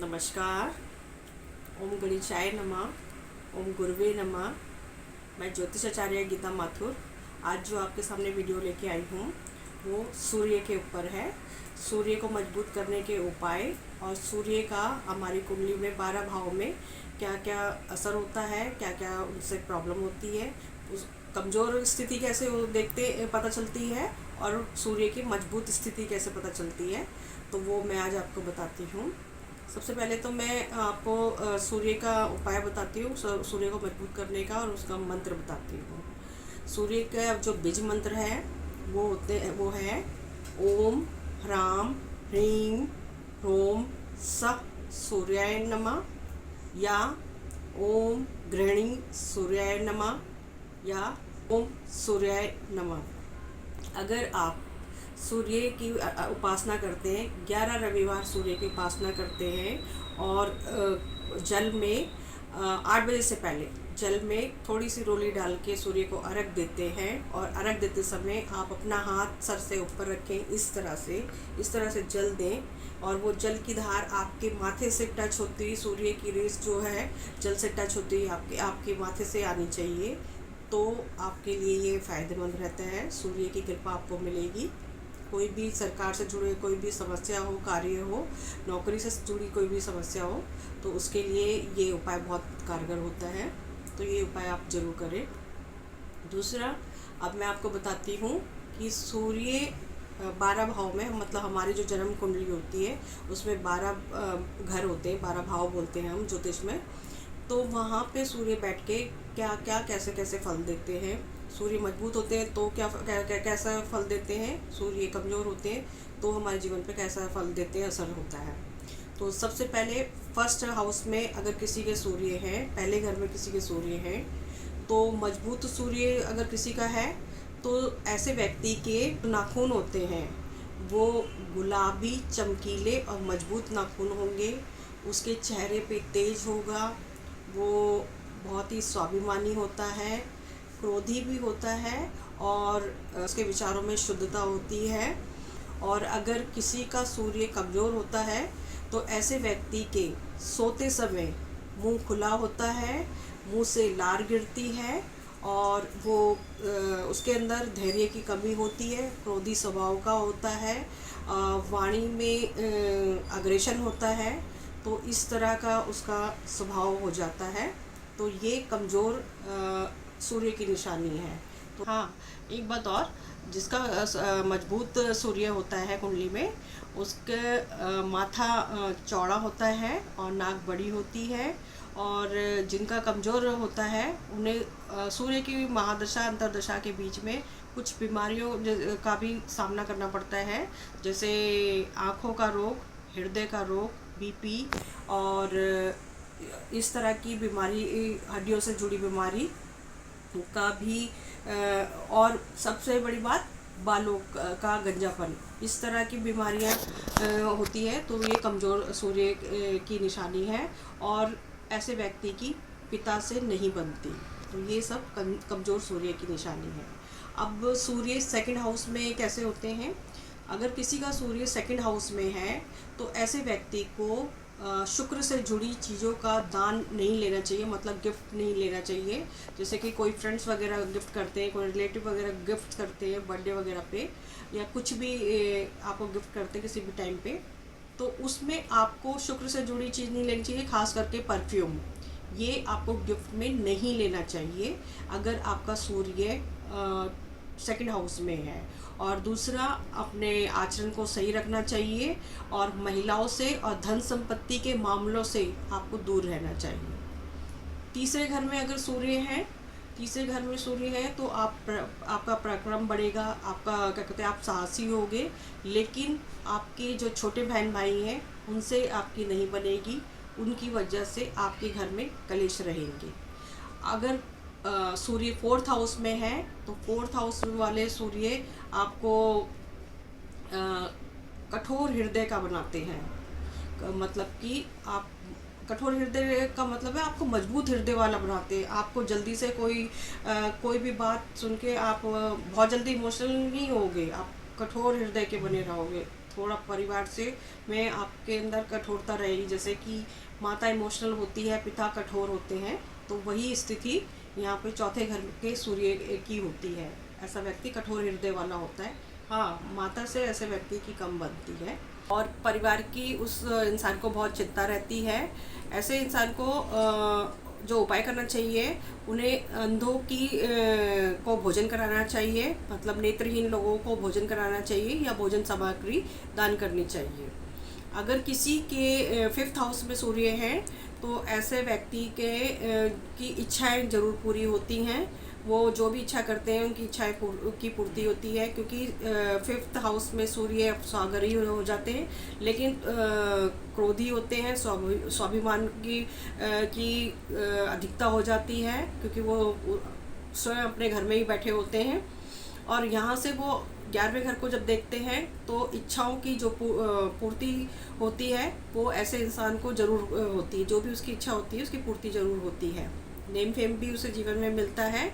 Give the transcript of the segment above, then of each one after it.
नमस्कार। ओम गणेशाय नमः। ओम गुरुवे नमः। मैं ज्योतिषाचार्य गीता माथुर आज जो आपके सामने वीडियो लेके आई हूँ वो सूर्य के ऊपर है। सूर्य को मजबूत करने के उपाय और सूर्य का हमारी कुंडली में 12 भाव में क्या क्या असर होता है, क्या क्या उनसे प्रॉब्लम होती है, उस कमज़ोर स्थिति कैसे वो देखते पता चलती है और सूर्य की मजबूत स्थिति कैसे पता चलती है, तो वो मैं आज आपको बताती हूँ। सबसे पहले तो मैं आपको सूर्य का उपाय बताती हूँ, सूर्य को मजबूत करने का, और उसका मंत्र बताती हूँ। सूर्य का जो बीज मंत्र है वो है ओम ह्राम ह्रीं ह्रोम सः सूर्याय नमः, या ओम गृहिणी सूर्याय नमः, या ओम सूर्याय नमः। अगर आप सूर्य की उपासना करते हैं, 11 रविवार सूर्य की उपासना करते हैं और जल में 8 बजे से पहले जल में थोड़ी सी रोली डाल के सूर्य को अर्घ देते हैं, और अर्घ देते समय आप अपना हाथ सर से ऊपर रखें, इस तरह से जल दें, और वो जल की धार आपके माथे से टच होती हुई, सूर्य की रेस जो है जल से टच होती हुई आपके माथे से आनी चाहिए, तो आपके लिए ये फ़ायदेमंद रहता है। सूर्य की कृपा आपको मिलेगी। कोई भी सरकार से जुड़े कोई भी समस्या हो, कार्य हो, नौकरी से जुड़ी कोई भी समस्या हो, तो उसके लिए ये उपाय बहुत कारगर होता है। तो ये उपाय आप ज़रूर करें। दूसरा, अब मैं आपको बताती हूँ कि सूर्य 12 भाव में, मतलब हमारी जो जन्म कुंडली होती है उसमें 12 घर होते हैं, 12 भाव बोलते हैं हम ज्योतिष में। तो वहाँ पे सूर्य बैठ के क्या क्या कैसे कैसे फल देते हैं। सूर्य मजबूत होते हैं तो कैसा फल देते हैं, सूर्य कमज़ोर होते हैं तो हमारे जीवन पे कैसा फल देते हैं, असर होता है। तो सबसे पहले फर्स्ट हाउस में अगर किसी के सूर्य हैं, पहले घर में किसी के सूर्य हैं, तो मजबूत सूर्य अगर किसी का है तो ऐसे व्यक्ति के नाखून होते हैं वो गुलाबी, चमकीले और मजबूत नाखून होंगे। उसके चेहरे पे तेज होगा, वो बहुत ही स्वाभिमानी होता है, क्रोधी भी होता है, और उसके विचारों में शुद्धता होती है। और अगर किसी का सूर्य कमज़ोर होता है तो ऐसे व्यक्ति के सोते समय मुंह खुला होता है, मुंह से लार गिरती है, और वो उसके अंदर धैर्य की कमी होती है, क्रोधी स्वभाव का होता है, वाणी में अग्रेशन होता है, तो इस तरह का उसका स्वभाव हो जाता है। तो ये कमज़ोर सूर्य की निशानी है। तो हाँ, एक बात और, जिसका मजबूत सूर्य होता है कुंडली में, उसके माथा चौड़ा होता है और नाक बड़ी होती है, और जिनका कमज़ोर होता है उन्हें सूर्य की महादशा अंतर्दशा के बीच में कुछ बीमारियों का भी सामना करना पड़ता है, जैसे आँखों का रोग, हृदय का रोग, बीपी, और इस तरह की बीमारी, हड्डियों से जुड़ी बीमारी का भी, और सबसे बड़ी बात बालों का गंजापन, इस तरह की बीमारियां होती है। तो ये कमज़ोर सूर्य की निशानी है, और ऐसे व्यक्ति की पिता से नहीं बनती। तो ये सब कमज़ोर सूर्य की निशानी है। अब सूर्य सेकंड हाउस में कैसे होते हैं? अगर किसी का सूर्य सेकंड हाउस में है तो ऐसे व्यक्ति को शुक्र से जुड़ी चीज़ों का दान नहीं लेना चाहिए, मतलब गिफ्ट नहीं लेना चाहिए। जैसे कि कोई फ्रेंड्स वगैरह गिफ्ट करते हैं, कोई रिलेटिव वगैरह गिफ्ट करते हैं बर्थडे वगैरह पे, या कुछ भी आपको गिफ्ट करते हैं किसी भी टाइम पे, तो उसमें आपको शुक्र से जुड़ी चीज़ नहीं लेनी चाहिए, खास करके परफ्यूम। ये आपको गिफ्ट में नहीं लेना चाहिए अगर आपका सूर्य सेकंड हाउस में है। और दूसरा, अपने आचरण को सही रखना चाहिए, और महिलाओं से और धन संपत्ति के मामलों से आपको दूर रहना चाहिए। तीसरे घर में अगर सूर्य है, तीसरे घर में सूर्य है तो आपका पराक्रम बढ़ेगा, आपका क्या कहते हैं, आप साहसी होगे, लेकिन आपके जो छोटे बहन भाई हैं उनसे आपकी नहीं बनेगी, उनकी वजह से आपके घर में कलेश रहेंगे। अगर सूर्य फोर्थ हाउस में है तो फोर्थ हाउस वाले सूर्य आपको कठोर हृदय का बनाते हैं। मतलब कि आप, कठोर हृदय का मतलब है आपको मजबूत हृदय वाला बनाते हैं। आपको जल्दी से कोई भी बात सुन के आप बहुत जल्दी इमोशनल नहीं होगे, आप कठोर हृदय के बने रहोगे, थोड़ा परिवार से में आपके अंदर कठोरता रहेगी। जैसे कि माता इमोशनल होती है, पिता कठोर होते हैं, तो वही स्थिति यहाँ पे चौथे घर के सूर्य की होती है। ऐसा व्यक्ति कठोर हृदय वाला होता है। हाँ, माता से ऐसे व्यक्ति की कम बनती है और परिवार की उस इंसान को बहुत चिंता रहती है। ऐसे इंसान को जो उपाय करना चाहिए, उन्हें अंधों की को भोजन कराना चाहिए, मतलब नेत्रहीन लोगों को भोजन कराना चाहिए या भोजन सामग्री दान करनी चाहिए। अगर किसी के 5th हाउस में सूर्य है तो ऐसे व्यक्ति की इच्छाएं ज़रूर पूरी होती हैं। वो जो भी इच्छा करते हैं उनकी इच्छाएं की पूर्ति होती है, क्योंकि 5th हाउस में सूर्य स्वागरी हो जाते हैं, लेकिन क्रोधी होते हैं, स्वाभिमान की अधिकता हो जाती है, क्योंकि वो स्वयं अपने घर में ही बैठे होते हैं। और यहाँ से वो 11वें घर को जब देखते हैं तो इच्छाओं की जो पूर्ति होती है वो ऐसे इंसान को ज़रूर होती है। जो भी उसकी इच्छा होती है उसकी पूर्ति ज़रूर होती है। नेम फेम भी उसे जीवन में मिलता है,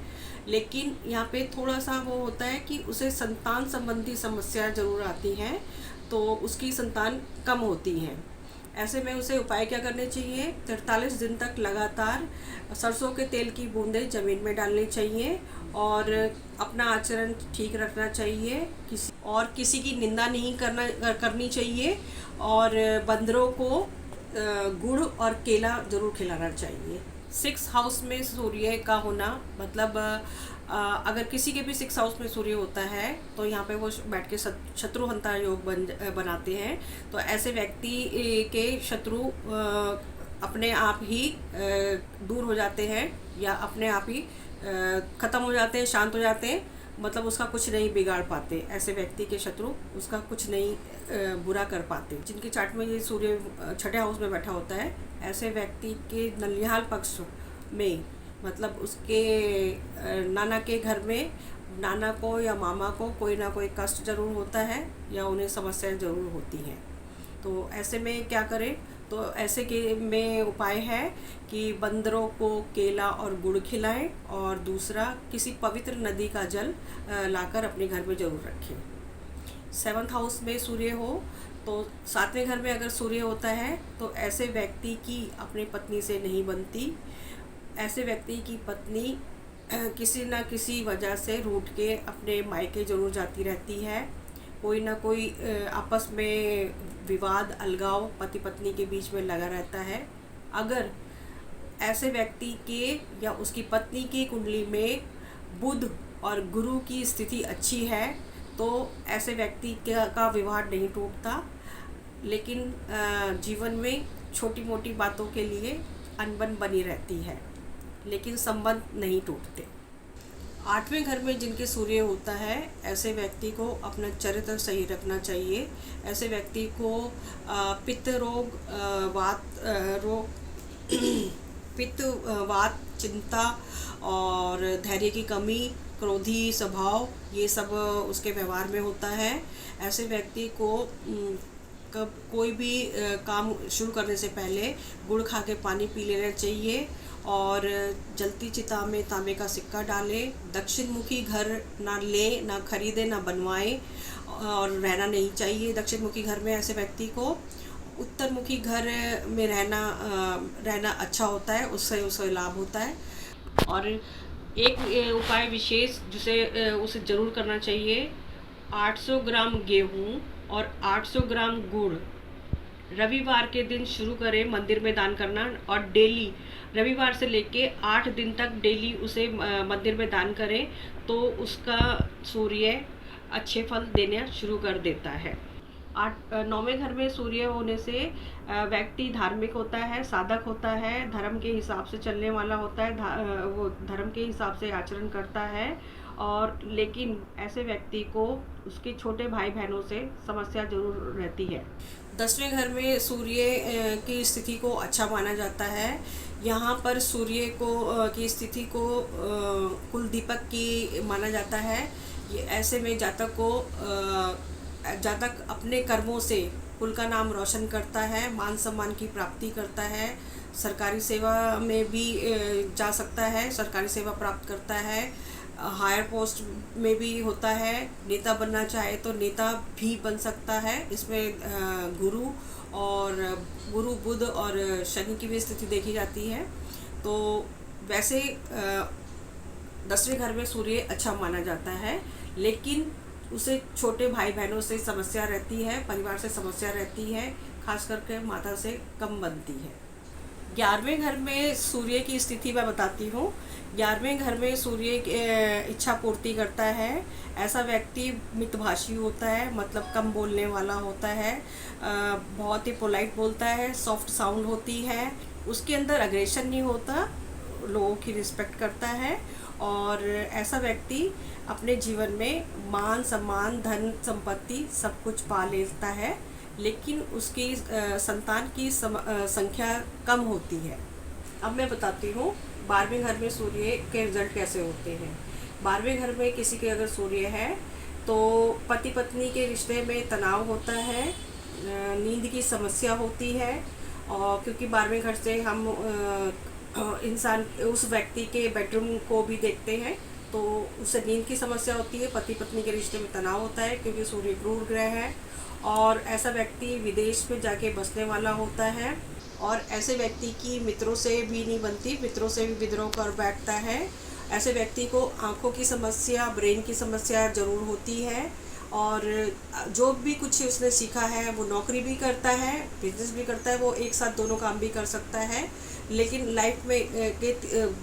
लेकिन यहाँ पे थोड़ा सा वो होता है कि उसे संतान संबंधी समस्या ज़रूर आती हैं, तो उसकी संतान कम होती हैं। ऐसे में उसे उपाय क्या करने चाहिए? 43 दिन तक लगातार सरसों के तेल की बूंदें ज़मीन में डालनी चाहिए और अपना आचरण ठीक रखना चाहिए। किसी की निंदा नहीं करनी चाहिए और बंदरों को गुड़ और केला ज़रूर खिलाना चाहिए। 6th हाउस में सूर्य का होना मतलब अगर किसी के भी 6th हाउस में सूर्य होता है तो यहाँ पे वो बैठ के शत्रुहंता योग बनाते हैं। तो ऐसे व्यक्ति के शत्रु अपने आप ही दूर हो जाते हैं या अपने आप ही ख़त्म हो जाते हैं, शांत हो जाते हैं, मतलब उसका कुछ नहीं बिगाड़ पाते। ऐसे व्यक्ति के शत्रु उसका कुछ नहीं बुरा कर पाते। जिनके चार्ट में ये सूर्य 6ठे हाउस में बैठा होता है, ऐसे व्यक्ति के नलिहाल पक्ष में, मतलब उसके नाना के घर में नाना को या मामा को कोई ना कोई कष्ट ज़रूर होता है या उन्हें समस्याएं ज़रूर होती हैं। तो ऐसे में क्या करें? तो ऐसे के में उपाय है कि बंदरों को केला और गुड़ खिलाएं और दूसरा किसी पवित्र नदी का जल लाकर अपने घर में ज़रूर रखें। 7th हाउस में सूर्य हो तो 7वें घर में अगर सूर्य होता है तो ऐसे व्यक्ति की अपनी पत्नी से नहीं बनती। ऐसे व्यक्ति की पत्नी किसी न किसी वजह से रूठ के अपने मायके ज़रूर जाती रहती है। कोई ना कोई आपस में विवाद, अलगाव पति पत्नी के बीच में लगा रहता है। अगर ऐसे व्यक्ति के या उसकी पत्नी की कुंडली में बुध और गुरु की स्थिति अच्छी है तो ऐसे व्यक्ति का विवाह नहीं टूटता, लेकिन जीवन में छोटी मोटी बातों के लिए अनबन बनी रहती है, लेकिन संबंध नहीं टूटते। 8वें घर में जिनके सूर्य होता है, ऐसे व्यक्ति को अपना चरित्र सही रखना चाहिए। ऐसे व्यक्ति को पित्त रोग, पित्त, वात, चिंता और धैर्य की कमी, क्रोधी स्वभाव, ये सब उसके व्यवहार में होता है। ऐसे व्यक्ति को कोई भी काम शुरू करने से पहले गुड़ खा के पानी पी लेना चाहिए और जलती चिता में तांबे का सिक्का डालें। दक्षिण मुखी घर ना ले, ना खरीदे, ना बनवाए और रहना नहीं चाहिए दक्षिण मुखी घर में। ऐसे व्यक्ति को उत्तर मुखी घर में रहना अच्छा होता है, उससे उसे लाभ होता है। और एक उपाय विशेष जिसे उसे ज़रूर करना चाहिए, 800 ग्राम गेहूँ और 800 ग्राम गुड़ रविवार के दिन शुरू करें मंदिर में दान करना, और डेली रविवार से लेके 8 दिन तक डेली उसे मंदिर में दान करें तो उसका सूर्य अच्छे फल देना शुरू कर देता है। 9वें घर में सूर्य होने से व्यक्ति धार्मिक होता है, साधक होता है, धर्म के हिसाब से चलने वाला होता है, वो धर्म के हिसाब से आचरण करता है। और लेकिन ऐसे व्यक्ति को उसके छोटे भाई बहनों से समस्या जरूर रहती है। 10वें घर में सूर्य की स्थिति को अच्छा माना जाता है। यहाँ पर सूर्य की स्थिति को कुल दीपक की माना जाता है। ये ऐसे में जातक अपने कर्मों से कुल का नाम रोशन करता है, मान सम्मान की प्राप्ति करता है, सरकारी सेवा में भी जा सकता है, सरकारी सेवा प्राप्त करता है, हायर पोस्ट में भी होता है, नेता बनना चाहे तो नेता भी बन सकता है। इसमें गुरु बुध और शनि की भी स्थिति देखी जाती है। तो वैसे 10वें घर में सूर्य अच्छा माना जाता है, लेकिन उसे छोटे भाई बहनों से समस्या रहती है, परिवार से समस्या रहती है, खास करके माता से कम बनती है। 11वें घर में सूर्य की स्थिति मैं बताती हूँ। 11वें घर में सूर्य इच्छा पूर्ति करता है। ऐसा व्यक्ति मितभाषी होता है, मतलब कम बोलने वाला होता है, बहुत ही पोलाइट बोलता है, सॉफ्ट साउंड होती है, उसके अंदर अग्रेशन नहीं होता, लोगों की रिस्पेक्ट करता है। और ऐसा व्यक्ति अपने जीवन में मान सम्मान धन संपत्ति सब कुछ पा लेता है, लेकिन उसकी संतान की संख्या कम होती है। अब मैं बताती हूँ 12वें घर में सूर्य के रिजल्ट कैसे होते हैं। 12वें घर में किसी के अगर सूर्य है तो पति पत्नी के रिश्ते में तनाव होता है, नींद की समस्या होती है, और क्योंकि 12वें घर से हम इंसान उस व्यक्ति के बेडरूम को भी देखते हैं, तो उससे नींद की समस्या होती है। पति पत्नी के रिश्ते में तनाव होता है क्योंकि सूर्य क्रूर ग्रह है, और ऐसा व्यक्ति विदेश में जाके बसने वाला होता है, और ऐसे व्यक्ति की मित्रों से भी नहीं बनती, मित्रों से भी विद्रोह कर बैठता है। ऐसे व्यक्ति को आंखों की समस्या, ब्रेन की समस्या ज़रूर होती है, और जो भी कुछ उसने सीखा है वो नौकरी भी करता है, बिजनेस भी करता है, वो एक साथ दोनों काम भी कर सकता है, लेकिन लाइफ में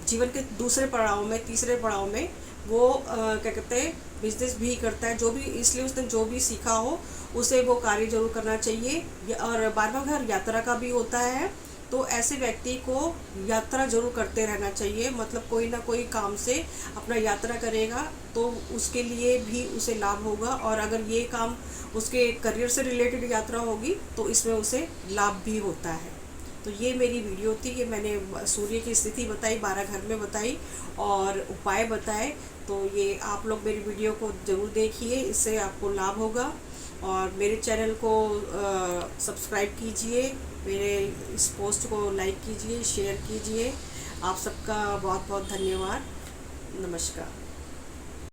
जीवन के दूसरे पड़ाव में, तीसरे पड़ाव में वो क्या कहते हैं, बिजनेस भी करता है। जो भी, इसलिए उसने जो भी सीखा हो उसे वो कार्य जरूर करना चाहिए। और 12वां घर यात्रा का भी होता है, तो ऐसे व्यक्ति को यात्रा जरूर करते रहना चाहिए, मतलब कोई ना कोई काम से अपना यात्रा करेगा तो उसके लिए भी उसे लाभ होगा, और अगर ये काम उसके करियर से रिलेटेड यात्रा होगी तो इसमें उसे लाभ भी होता है। तो ये मेरी वीडियो थी कि मैंने सूर्य की स्थिति बताई, 12 घर में बताई और उपाय बताए। तो ये आप लोग मेरी वीडियो को ज़रूर देखिए, इससे आपको लाभ होगा। और मेरे चैनल को सब्सक्राइब कीजिए, मेरे इस पोस्ट को लाइक कीजिए, शेयर कीजिए। आप सबका बहुत बहुत धन्यवाद। नमस्कार।